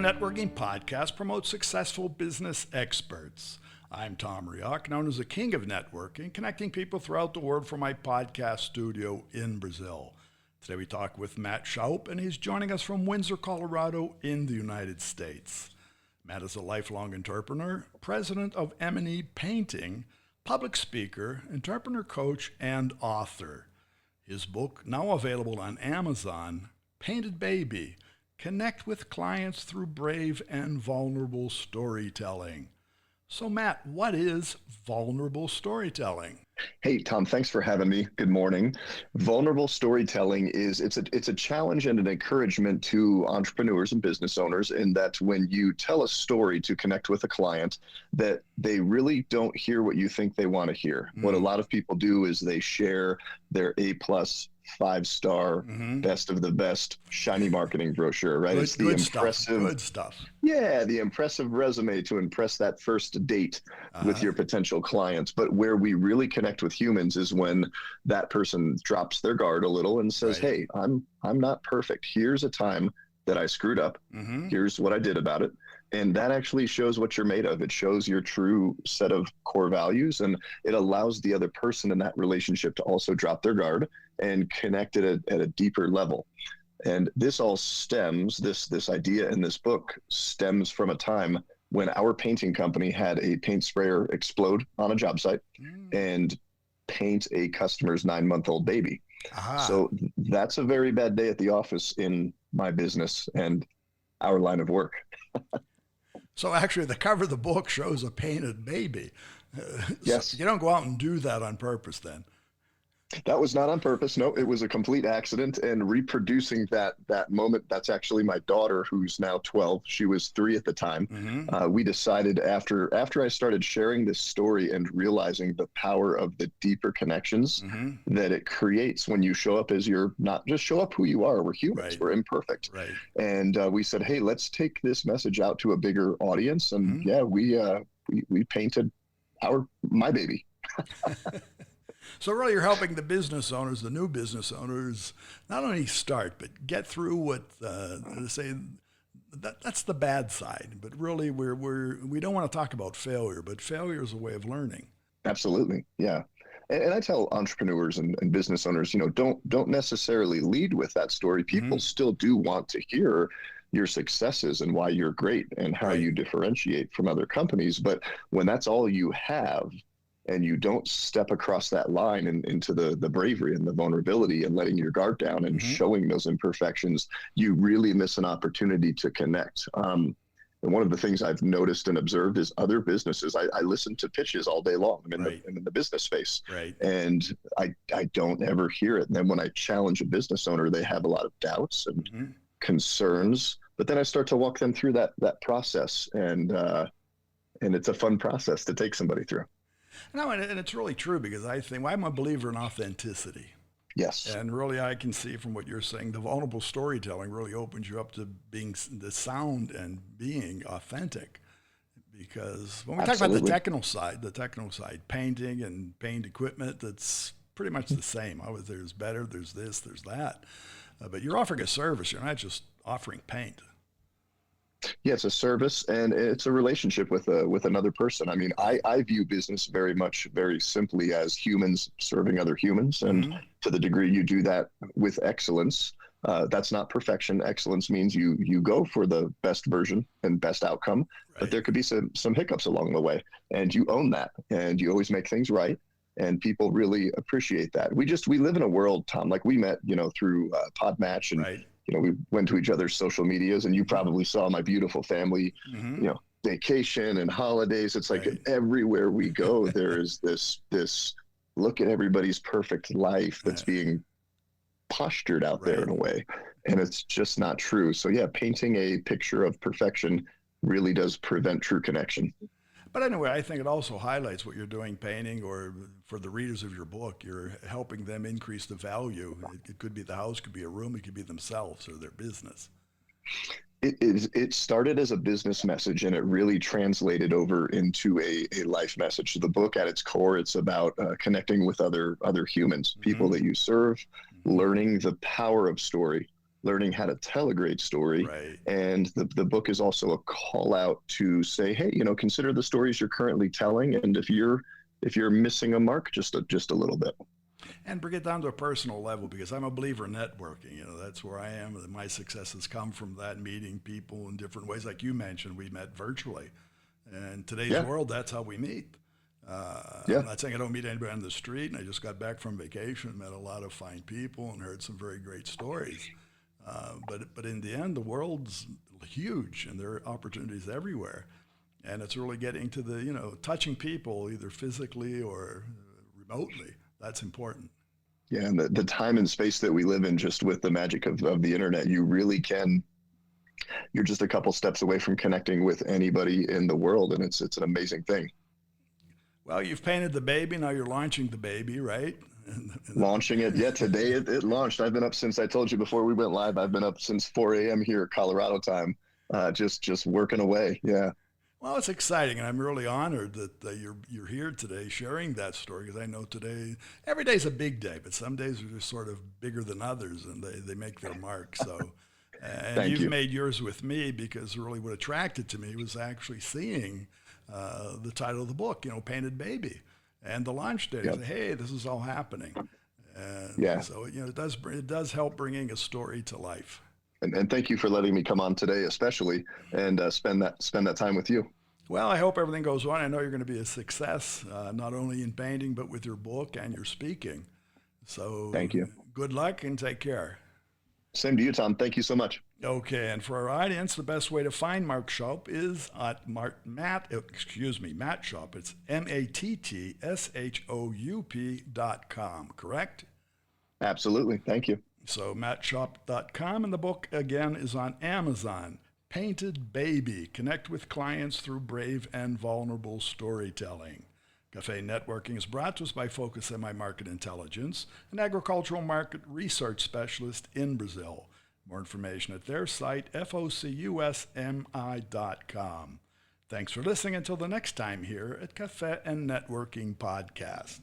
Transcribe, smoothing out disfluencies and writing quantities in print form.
and Networking Podcast promotes successful business experts. I'm Tom Reaoch, known as the King of Networking, connecting people throughout the world from my podcast studio in Brazil. Today we talk with Matt Shoup, and he's joining us from Windsor, Colorado in the United States. Matt is a lifelong entrepreneur, president of M&E Painting, public speaker, entrepreneur coach, and author. His book, now available on Amazon, Painted Baby, Connect with Clients Through Brave and Vulnerable Storytelling. So Matt, what is vulnerable storytelling? Hey, Tom, thanks for having me. Good morning. Vulnerable storytelling it's a challenge and an encouragement to entrepreneurs and business owners in that when you tell a story to connect with a client, that they really don't hear what you think they want to hear. What a lot of people do is they share their A+, 5-star, best of the best, shiny marketing brochure, right? It's the impressive, good stuff. Yeah, the impressive resume to impress that first date with your potential clients. But where we really connect with humans is when that person drops their guard a little and says, hey, I'm not perfect. Here's a time that I screwed up. Here's what I did about it. And that actually shows what you're made of. It shows your true set of core values, and it allows the other person in that relationship to also drop their guard and connect it at a deeper level. And this all stems, this idea in this book stems from a time when our painting company had a paint sprayer explode on a job site and paint a customer's 9-month-old baby. So that's a very bad day at the office in my business and our line of work. So actually the cover of the book shows a painted baby. Yes. So you don't go out and do that on purpose then. That was not on purpose. No, it was a complete accident. And reproducing that moment, that's actually my daughter, who's now 12. She was 3 at the time. We decided after I started sharing this story and realizing the power of the deeper connections that it creates when you show up as you're not just show up who you are. We're humans. We're imperfect. And we said, hey, let's take this message out to a bigger audience. And we painted my baby. So really you're helping the business owners, the new business owners, not only start, but get through what, say, that's the bad side. But really we don't want to talk about failure, but failure is a way of learning. Absolutely. Yeah. And I tell entrepreneurs and business owners, don't necessarily lead with that story. People still do want to hear your successes and why you're great and how you differentiate from other companies. But when that's all you have, and you don't step across that line into the bravery and the vulnerability and letting your guard down and showing those imperfections, you really miss an opportunity to connect. And one of the things I've noticed and observed is other businesses. I listen to pitches all day long. I'm in the business space, and I don't ever hear it. And then when I challenge a business owner, they have a lot of doubts and concerns. But then I start to walk them through that process, and it's a fun process to take somebody through. No, and it's really true because I'm a believer in authenticity. Yes. And really I can see from what you're saying, the vulnerable storytelling really opens you up to being the sound and being authentic. Because when we talk about the technical side, painting and paint equipment, that's pretty much the same. There's better, there's this, there's that. But you're offering a service. You're not just offering paint. Yeah, it's a service and it's a relationship with another person. I mean, I view business very simply as humans serving other humans. And to the degree you do that with excellence, that's not perfection. Excellence means you go for the best version and best outcome, but there could be some hiccups along the way, and you own that, and you always make things right. And people really appreciate that. We live in a world, Tom, like we met, through Podmatch and we went to each other's social medias, and you probably saw my beautiful family, vacation and holidays. It's like everywhere we go, there is this look at everybody's perfect life that's being postured out there in a way. And it's just not true. So yeah, painting a picture of perfection really does prevent true connection. But anyway, I think it also highlights what you're doing painting, or for the readers of your book, you're helping them increase the value. It could be the house, could be a room, it could be themselves or their business. It started as a business message, and it really translated over into a life message. The book at its core, it's about connecting with other humans, people that you serve, learning the power of story, learning how to tell a great story. Right. And the book is also a call out to say, hey, consider the stories you're currently telling. And if you're missing a mark, just a little bit. And bring it down to a personal level, because I'm a believer in networking. That's where I am. My success has come from that, meeting people in different ways. Like you mentioned, we met virtually. And today's world, that's how we meet. I'm not saying I don't meet anybody on the street, and I just got back from vacation, met a lot of fine people, and heard some very great stories. But in the end, the world's huge, and there are opportunities everywhere. And it's really getting to the, touching people either physically or remotely. That's important. Yeah, and the time and space that we live in, just with the magic of the internet, you really can. You're just a couple steps away from connecting with anybody in the world, and it's an amazing thing. Well, you've painted the baby. Now you're launching the baby, right? Launching it. Yeah, today it launched. I've been up since, I told you before we went live, I've been up since 4 a.m. here, Colorado time, just working away. Yeah. Well, it's exciting, and I'm really honored that you're here today sharing that story, because I know every day's a big day, but some days are just sort of bigger than others, and they make their mark. So, and you've made yours with me, because really what attracted to me was actually seeing the title of the book, Painted Baby, and the launch date. Say, hey, this is all happening. And so, it does help bringing a story to life. And thank you for letting me come on today, especially, and spend that time with you. Well, I hope everything goes well. I know you're going to be a success, not only in painting, but with your book and your speaking. So thank you. Good luck and take care. Same to you, Tom. Thank you so much. Okay, and for our audience, the best way to find Mark Shoup is at Matt Shoup. It's MattShoup.com, correct? Absolutely. Thank you. So MattShoup.com, and the book again is on Amazon. Painted Baby: Connect with Clients Through Brave and Vulnerable Storytelling. Café Networking is brought to us by Focus MI Market Intelligence, an agricultural market research specialist in Brazil. More information at their site, focusmi.com. Thanks for listening. Until the next time here at Café and Networking Podcast.